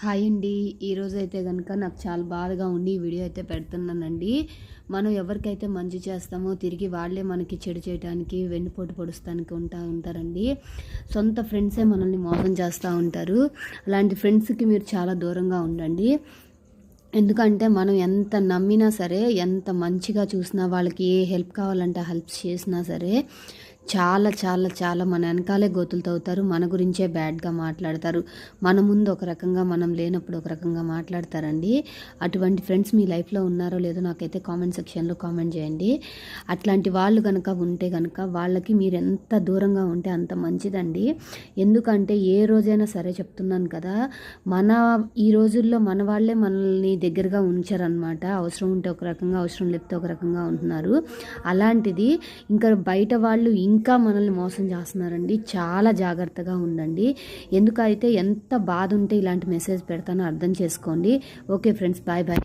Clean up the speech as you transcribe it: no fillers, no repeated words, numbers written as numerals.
Hi అండి. ఈరోజైతే కనుక నాకు చాలా బాధగా ఉండి ఈ వీడియో అయితే పెడుతున్నానండి. మనం ఎవరికైతే మంచి చేస్తామో తిరిగి వాళ్ళే మనకి చెడు చేయడానికి వెన్నుపోటు పొడుస్తానికి ఉంటారండి. సొంత ఫ్రెండ్సే మనల్ని మోసం చేస్తూ ఉంటారు. అలాంటి ఫ్రెండ్స్కి మీరు చాలా దూరంగా ఉండండి. ఎందుకంటే మనం ఎంత నమ్మినా సరే, ఎంత మంచిగా చూసినా, వాళ్ళకి ఏ హెల్ప్ కావాలంటే హెల్ప్ చేసినా సరే చాలా చాలా చాలా మన వెనకాలే గోతులు తవ్వుతారు. మన గురించే బ్యాడ్గా మాట్లాడతారు. మన ముందు ఒక రకంగా, మనం లేనప్పుడు ఒక రకంగా మాట్లాడతారండి. అటువంటి ఫ్రెండ్స్ మీ లైఫ్లో ఉన్నారో లేదో నాకైతే కామెంట్ సెక్షన్లో కామెంట్ చేయండి. అట్లాంటి వాళ్ళు కనుక ఉంటే కనుక వాళ్ళకి మీరు ఎంత దూరంగా ఉంటే అంత మంచిదండి. ఎందుకంటే ఏ రోజైనా సరే చెప్తున్నాను కదా, ఈ రోజుల్లో మన వాళ్ళే మనల్ని దగ్గరగా ఉంచారనమాట. అవసరం ఉంటే ఒక రకంగా, అవసరం లేకపోతే ఒక రకంగా ఉంటున్నారు. అలాంటిది ఇంకా బయట వాళ్ళు ఇంకా మనల్ని మోసం చేస్తున్నారండి. చాలా జాగ్రత్తగా ఉండండి. ఎందుకైతే ఎంత బాధ ఉంటే ఇలాంటి మెసేజ్ పెడతానో అర్థం చేసుకోండి. Okay friends, bye bye.